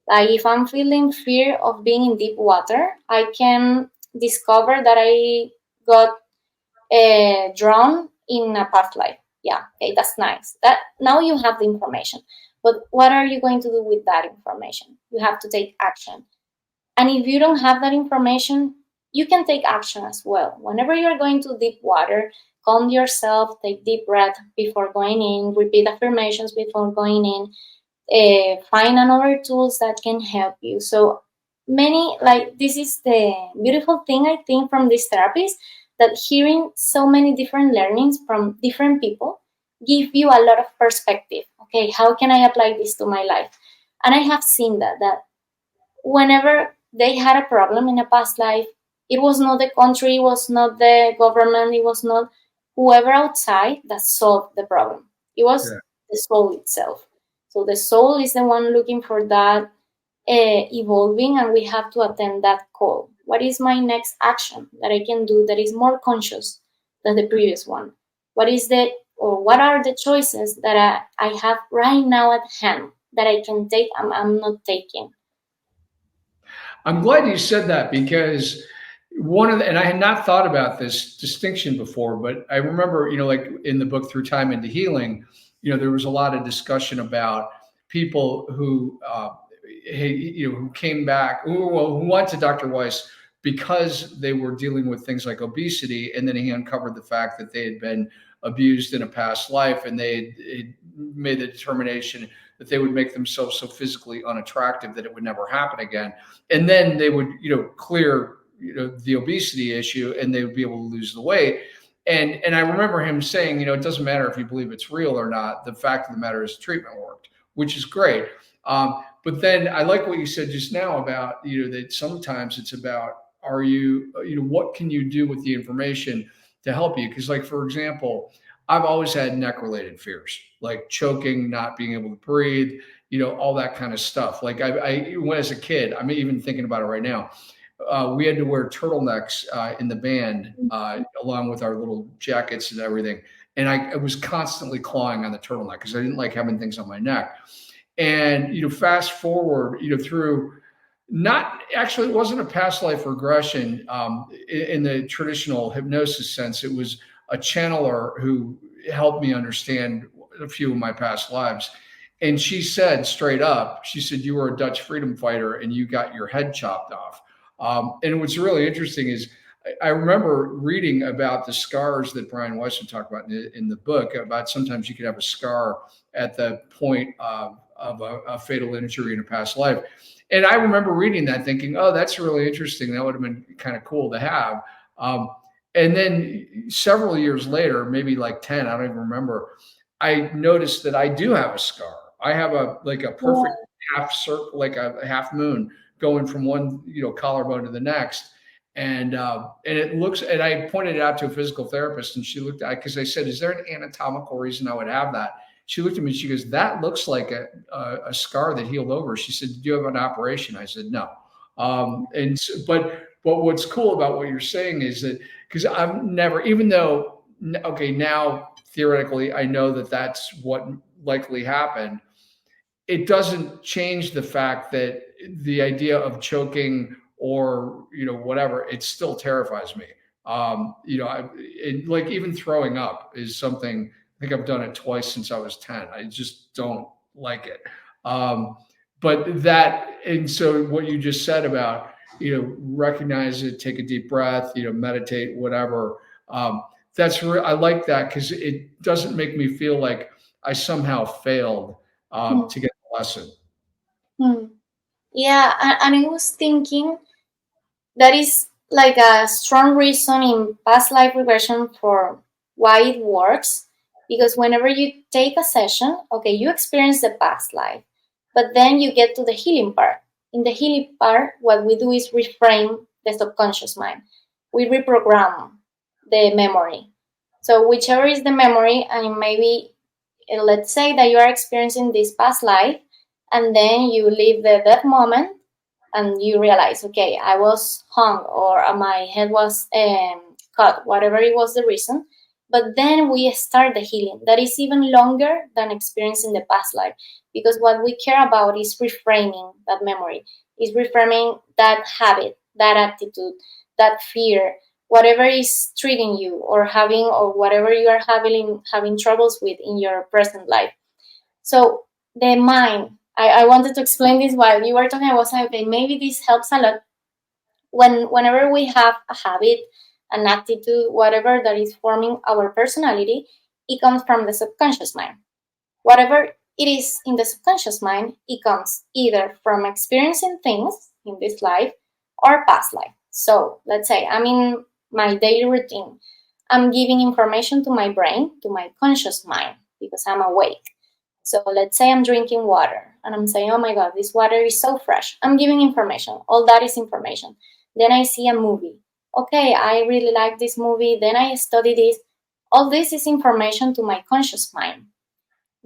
Like if I'm feeling fear of being in deep water, I can discover that I got drawn in a past life. Yeah, okay, that's nice. That now you have the information. But what are you going to do with that information? You have to take action. And if you don't have that information, you can take action as well. Whenever you're going to deep water, calm yourself, take deep breath before going in, repeat affirmations before going in, find another tools that can help you. So many, like this is the beautiful thing I think from this therapist, that hearing so many different learnings from different people give you a lot of perspective. Okay, how can I apply this to my life? And I have seen that whenever they had a problem in a past life, it was not the country, it was not the government, it was not whoever outside that solved the problem. It was Yeah. the soul itself. So the soul is the one looking for that evolving, and we have to attend that call. What is my next action that I can do that is more conscious than the previous one? What are the choices that I have right now at hand that I can take, I'm not taking? I'm glad you said that because one of the, and I had not thought about this distinction before, but I remember, like in the book Through Time into Healing, there was a lot of discussion about people who, who came back, who went to Dr. Weiss because they were dealing with things like obesity, and then he uncovered the fact that they had been abused in a past life, and they had made the determination that they would make themselves so physically unattractive that it would never happen again, and then they would clear the obesity issue, and they would be able to lose the weight. And I remember him saying, it doesn't matter if you believe it's real or not. The fact of the matter is treatment worked, which is great. But then I like what you said just now about that sometimes it's about, are you what can you do with the information to help you? Because, like, for example, I've always had neck related fears, like choking, not being able to breathe, all that kind of stuff. Like when as a kid, I'm even thinking about it right now. We had to wear turtlenecks in the band, along with our little jackets and everything. And I was constantly clawing on the turtleneck because I didn't like having things on my neck. And, fast forward, through, not actually, it wasn't a past life regression in the traditional hypnosis sense. It was a channeler who helped me understand a few of my past lives. And she said straight up, she said, you were a Dutch freedom fighter and you got your head chopped off. And what's really interesting is I remember reading about the scars that Brian Weiss would talk about in the book, about sometimes you could have a scar at the point of a fatal injury in a past life. And I remember reading that thinking, oh, that's really interesting. That would have been kind of cool to have. And then several years later, maybe like 10, I don't even remember, I noticed that I do have a scar. I have a perfect half circle, like a half moon going from one, collarbone to the next. And it looks, and I pointed it out to a physical therapist, and she looked at it because I said, is there an anatomical reason I would have that? She looked at me and she goes, that looks like a scar that healed over. She said, did you have an operation? I said, no. And so, but what's cool about what you're saying is that, because I've never, even though, okay, now theoretically, I know that that's what likely happened. It doesn't change the fact that the idea of choking or, whatever, it still terrifies me. Like even throwing up is something, I think I've done it twice since I was 10. I just don't like it. And so what you just said about, recognize it, take a deep breath, meditate, whatever. I like that because it doesn't make me feel like I somehow failed to get the lesson. Yeah, and I was thinking that is like a strong reason in past life regression for why it works. Because whenever you take a session, okay, you experience the past life, but then you get to the healing part. In the healing part, what we do is reframe the subconscious mind. We reprogram the memory. So whichever is the memory, and maybe let's say that you are experiencing this past life, and then you leave the death moment, and you realize, okay, I was hung, or my head was cut, whatever it was the reason. But then we start the healing that is even longer than experiencing the past life, because what we care about is reframing that memory, is reframing that habit, that attitude, that fear, whatever is treating you or having, or whatever you are having troubles with in your present life. So the mind, I wanted to explain this while you were talking. I was like, okay, maybe this helps a lot. Whenever we have a habit, an attitude, whatever that is forming our personality, it comes from the subconscious mind. Whatever it is in the subconscious mind, it comes either from experiencing things in this life or past life. So let's say I'm in my daily routine. I'm giving information to my brain, to my conscious mind, because I'm awake. So let's say I'm drinking water and I'm saying, oh my God, this water is so fresh. I'm giving information. All that is information. Then I see a movie. Okay, I really like this movie. Then I study this. All this is information to my conscious mind.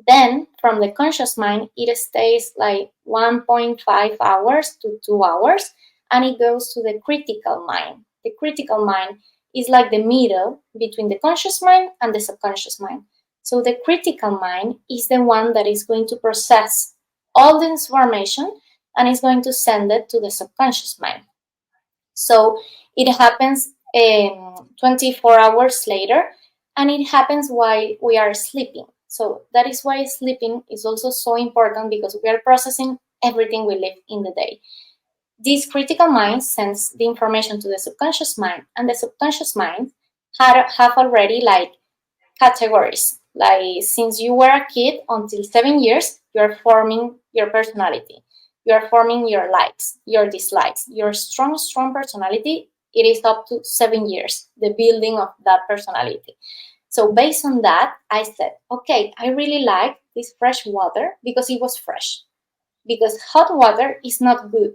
Then from the conscious mind, it stays like 1.5 hours to 2 hours, and it goes to the critical mind. The critical mind is like the middle between the conscious mind and the subconscious mind. So the critical mind is the one that is going to process all the information and is going to send it to the subconscious mind. So it happens 24 hours later, and it happens while we are sleeping. So that is why sleeping is also so important, because we are processing everything we live in the day. This critical mind sends the information to the subconscious mind, and the subconscious mind have already like categories. Like since you were a kid until 7 years, you're forming your personality. You're forming your likes, your dislikes. Your strong personality, it is up to 7 years, the building of that personality. So based on that, I said, okay, I really like this fresh water because it was fresh. Because hot water is not good.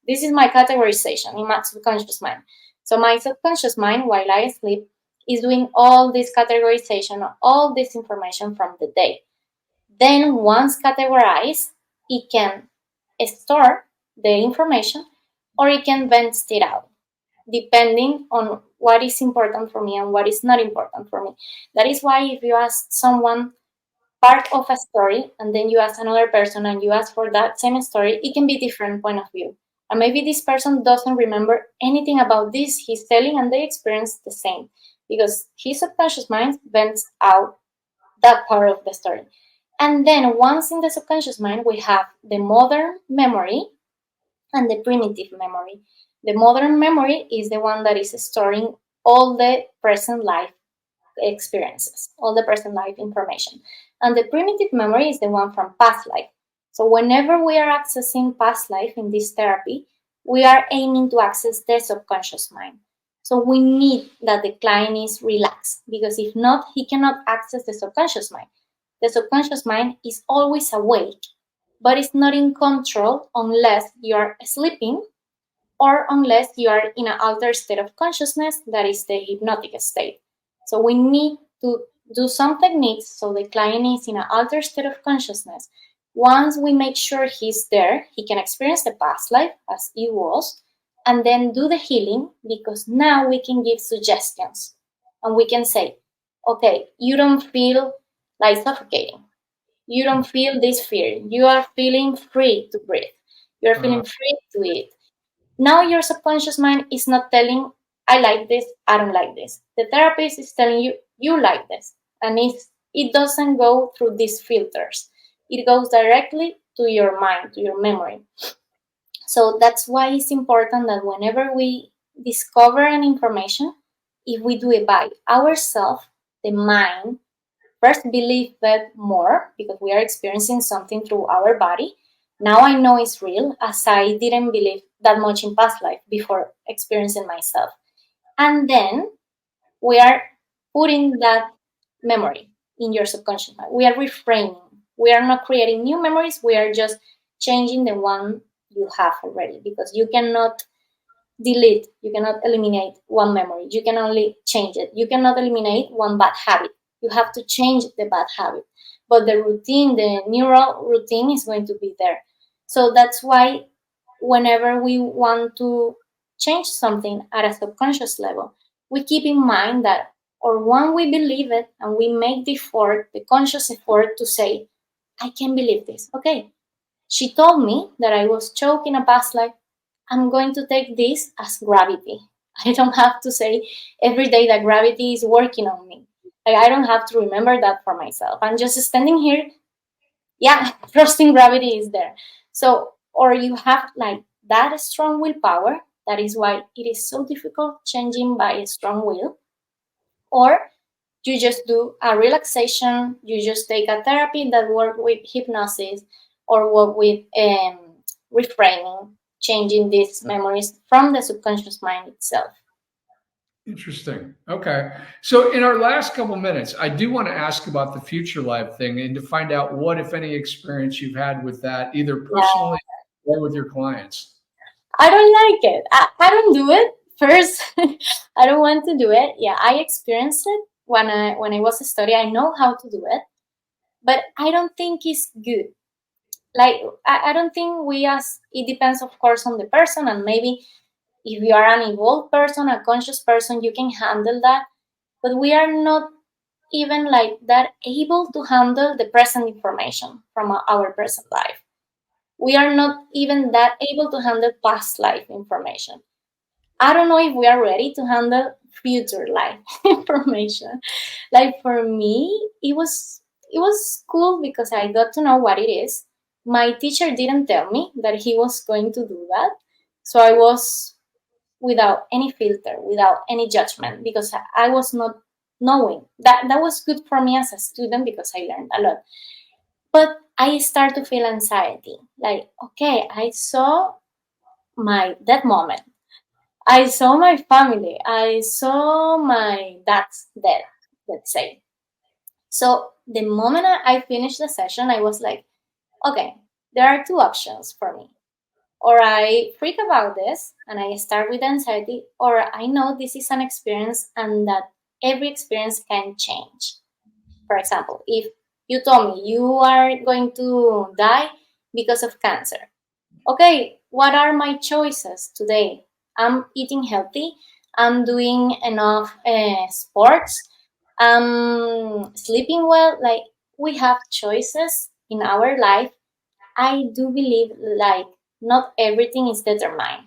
This is my categorization in my subconscious mind. So my subconscious mind, while I sleep, is doing all this categorization, all this information from the day. Then once categorized, it can store the information, or it can vent it out, depending on what is important for me and what is not important for me. That is why if you ask someone part of a story and then you ask another person and you ask for that same story, it can be different point of view. And maybe this person doesn't remember anything about this he's telling, and they experience the same because his subconscious mind vents out that part of the story. And then once in the subconscious mind, we have the modern memory and the primitive memory. The modern memory is the one that is storing all the present life experiences, all the present life information. And the primitive memory is the one from past life. So whenever we are accessing past life in this therapy, we are aiming to access the subconscious mind. So we need that the client is relaxed, because if not, he cannot access the subconscious mind. The subconscious mind is always awake, but it's not in control unless you are sleeping or unless you are in an altered state of consciousness, that is the hypnotic state. So we need to do some techniques so the client is in an altered state of consciousness. Once we make sure he's there, he can experience the past life as it was, and then do the healing, because now we can give suggestions and we can say, okay, you don't feel like suffocating. You don't feel this fear. You are feeling free to breathe. You're feeling free to eat. Now your subconscious mind is not telling, I like this, I don't like this. The therapist is telling you, you like this. And it doesn't go through these filters. It goes directly to your mind, to your memory. So that's why it's important that whenever we discover an information, if we do it by ourselves, the mind first believe it more because we are experiencing something through our body. Now I know it's real, as I didn't believe that much in past life before experiencing myself. And then we are putting that memory in your subconscious mind. We are reframing. We are not creating new memories. We are just changing the one you have already, because you cannot delete, you cannot eliminate one memory. You can only change it. You cannot eliminate one bad habit. You have to change the bad habit. But the routine, the neural routine is going to be there. So that's why whenever we want to change something at a subconscious level, we keep in mind that, or when we believe it and we make the effort, the conscious effort to say, I can believe this. Okay, she told me that I was choking a past life. I'm going to take this as gravity. I don't have to say every day that gravity is working on me. Like, I don't have to remember that for myself. I'm just standing here, yeah, trusting gravity is there. So, or you have like that strong willpower. That is why it is so difficult changing by a strong will. Or you just do a relaxation, you just take a therapy that work with hypnosis or work with reframing, changing these memories from the subconscious mind itself. Interesting. Okay. So, in our last couple minutes, I do want to ask about the future life thing and to find out what, if any, experience you've had with that, either Yeah. personally or with your clients. I don't like it. I don't do it. First, I don't want to do it. Yeah, I experienced it when I was a study. I know how to do it, but I don't think it's good. Like I don't think we as it depends of course on the person, and maybe if you are an evolved person, a conscious person, you can handle that. But we are not even like that able to handle the present information from our present life. We are not even that able to handle past life information. I don't know if we are ready to handle future life information. Like for me, it was cool because I got to know what it is. My teacher didn't tell me that he was going to do that. So I was without any filter, without any judgment, because I was not knowing. That was good for me as a student because I learned a lot. But I start to feel anxiety. Like, okay, I saw my that moment. I saw my family. I saw my dad's death, let's say. So the moment I finished the session, I was like, okay, there are two options for me. Or I freak about this and I start with anxiety, or I know this is an experience and that every experience can change. For example, if you told me you are going to die because of cancer, okay, what are my choices today? I'm eating healthy, I'm doing enough sports, I'm sleeping well. Like, we have choices in our life. I do believe like not everything is determined.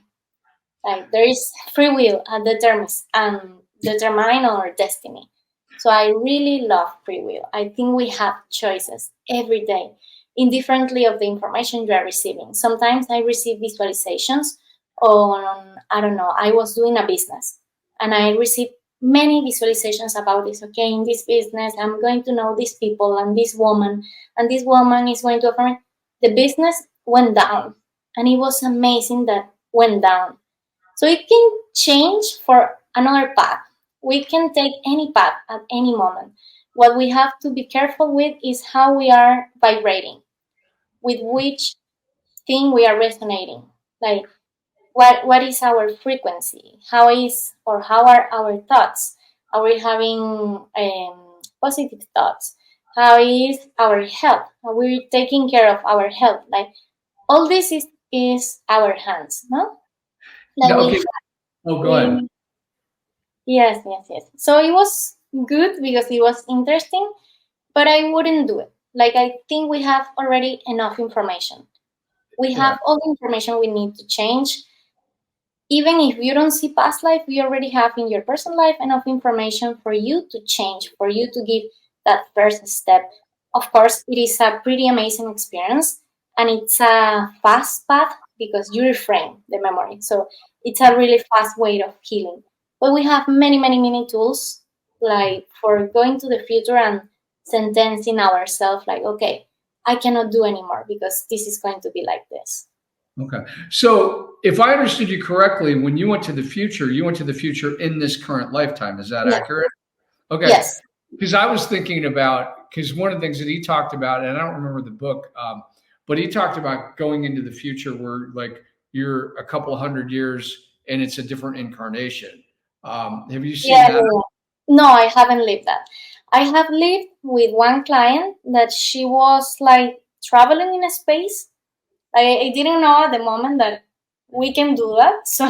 Like there is free will and determine our destiny. So I really love free will. I think we have choices every day, indifferently of the information you are receiving. Sometimes I receive visualizations on, I don't know, I was doing a business and I received many visualizations about this. Okay, in this business, I'm going to know these people and this woman is going to offer me. The business went down, and it was amazing that went down. So it can change for another path. We can take any path at any moment. What we have to be careful with is how we are vibrating, with which thing we are resonating. Like what is our frequency? How are our thoughts? Are we having positive thoughts? How is our health? Are we taking care of our health? Like all this is our hands, no? Like No, okay. Oh, go ahead. we yes, yes, yes. So it was good because it was interesting, but I wouldn't do it. Like I think we have already enough information. We Yeah. have all the information we need to change. Even if you don't see past life, we already have in your personal life enough information for you to change, for you to give that first step. Of course, it is a pretty amazing experience and it's a fast path because you reframe the memory. So it's a really fast way of healing. But we have many, many, many tools like for going to the future and sentencing ourselves like, okay, I cannot do anymore because this is going to be like this. Okay. So, if I understood you correctly, when you went to the future, you went to the future in this current lifetime. Is that Yeah. accurate? Okay. Yes. Because I was thinking about, because one of the things that he talked about, and I don't remember the book, but he talked about going into the future where, like, you're a couple of hundred years and it's a different incarnation. Have you seen Yeah, that? yeah, yeah. No, I haven't lived that. I have lived with one client that she was like traveling in space. I didn't know at the moment that we can do that. So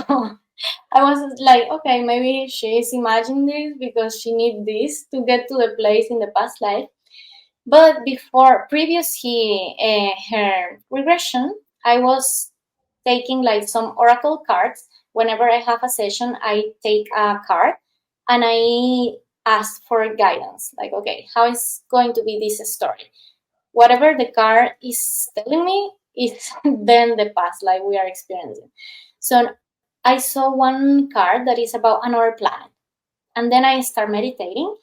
I was like, okay, maybe she's imagining this because she needs this to get to the place in the past life. But before, previous her regression, I was taking like some oracle cards. Whenever I have a session, I take a card and I ask for guidance. Like, okay, how is going to be this story? Whatever the card is telling me is then the past life we are experiencing. So I saw one card that is about another planet. And then I start meditating.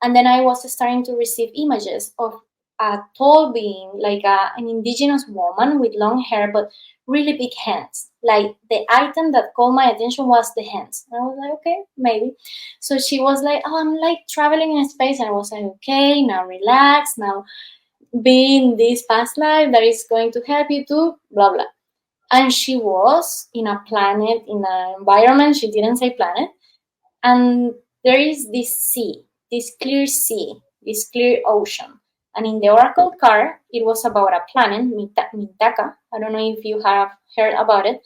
And then I was starting to receive images of a tall being, like an indigenous woman with long hair, but really big hands. Like the item that called my attention was the hands. And I was like, okay, maybe. So she was like, oh, I'm like traveling in space. And I was like, okay, now relax. Now be in this past life that is going to help you to blah, blah. And she was in a planet, in an environment. She didn't say planet, and there is this sea, this clear ocean. And in the oracle card, it was about a planet, Mintaka. I don't know if you have heard about it.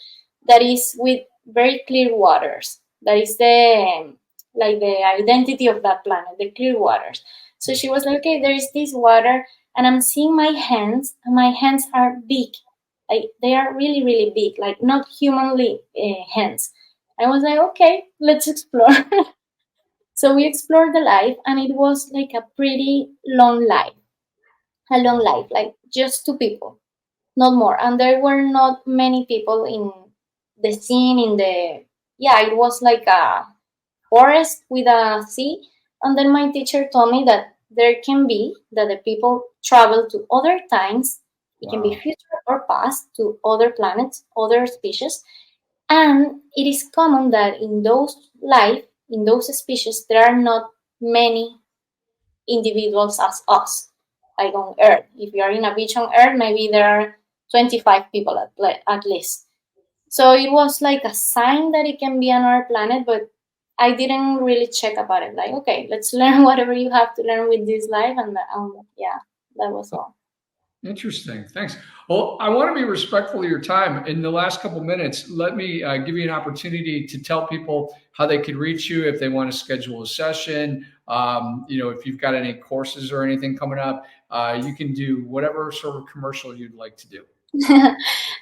That is with very clear waters. That is the identity of that planet, the clear waters. So she was like, okay, there is this water, and I'm seeing my hands, and my hands are big. Like they are really, really big, like not humanly hands. I was like, okay, let's explore. So we explored the life, and it was like a long life, like just two people, not more. And there were not many people in the scene. Yeah, it was like a forest with a sea. And then my teacher told me that there can be that the people travel to other times. It can be Wow. future or past to other planets, other species, and it is common that in those species, there are not many individuals as us, like on Earth. If you are in a beach on Earth, maybe there are 25 people at least. So it was like a sign that it can be on our planet, but I didn't really check about it. Like, okay, let's learn whatever you have to learn with this life, and yeah, that was all. Interesting. Thanks. Well, I want to be respectful of your time. In the last couple minutes, let me give you an opportunity to tell people how they could reach you if they want to schedule a session. If you've got any courses or anything coming up, you can do whatever sort of commercial you'd like to do.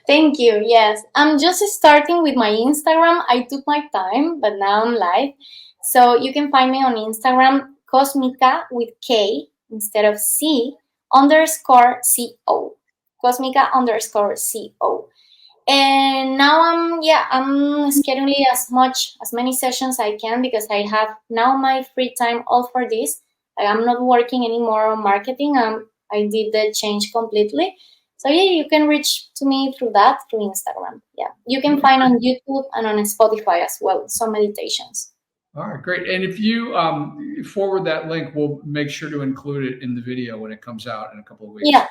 Thank you. Yes, I'm just starting with my Instagram. I took my time, but now I'm live. So you can find me on Instagram, Cosmica with K instead of C underscore CO. Cosmica underscore CO. And now I'm scheduling as many sessions I can, because I have now my free time all for this. I'm not working anymore on marketing. I did the change completely. So yeah, you can reach to me through Instagram. Yeah, you can find on YouTube and on Spotify as well some meditations. All right, great. And if you forward that link, we'll make sure to include it in the video when it comes out in a couple of weeks. Yeah.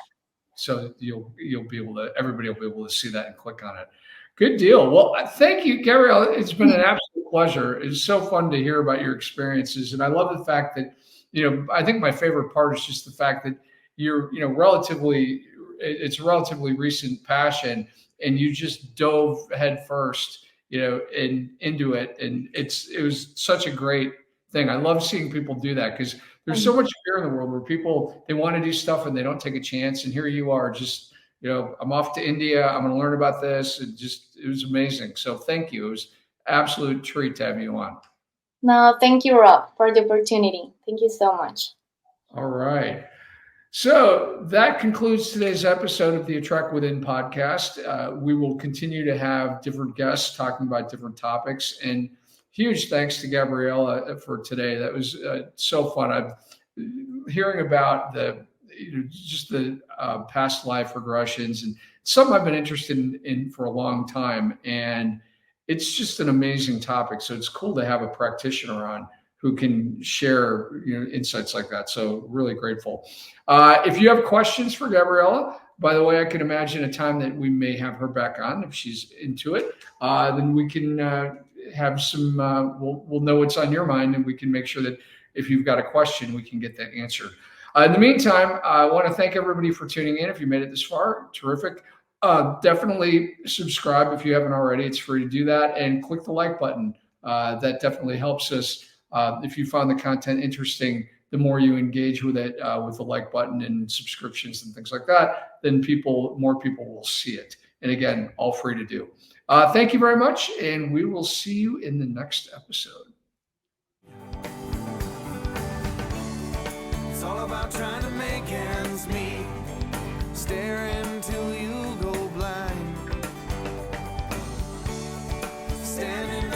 So you'll be able to, everybody will be able to see that and click on it. Good deal. Well, thank you, Gabrielle. It's been an absolute pleasure. It's so fun to hear about your experiences, and I love the fact that I think my favorite part is just the fact that you're it's a relatively recent passion, and you just dove head first into it, and it was such a great thing. I love seeing people do that, because there's so much fear in the world where people, they want to do stuff and they don't take a chance, and here you are, just I'm off to India, I'm going to learn about this. It was amazing. So thank you. It was absolute treat to have you on. No, thank you, Rob, for the opportunity. Thank you so much. All right. So that concludes today's episode of the Attract Within podcast. We will continue to have different guests talking about different topics. And huge thanks to Gabriela for today. That was so fun. I'm hearing about the past life regressions, and something I've been interested in for a long time. And it's just an amazing topic. So it's cool to have a practitioner on who can share insights like that. So really grateful. If you have questions for Gabriela, by the way, I can imagine a time that we may have her back on if she's into it. Then we can have some. We'll know what's on your mind, and we can make sure that if you've got a question, we can get that answered. In the meantime, I want to thank everybody for tuning in. If you made it this far, terrific. Definitely subscribe if you haven't already. It's free to do that, and click the like button. That definitely helps us. If you found the content interesting, the more you engage with it with the like button and subscriptions and things like that, then more people will see it. And again, all free to do. Thank you very much, and we will see you in the next episode. It's all about trying to make ends meet, staring till you go blind, standing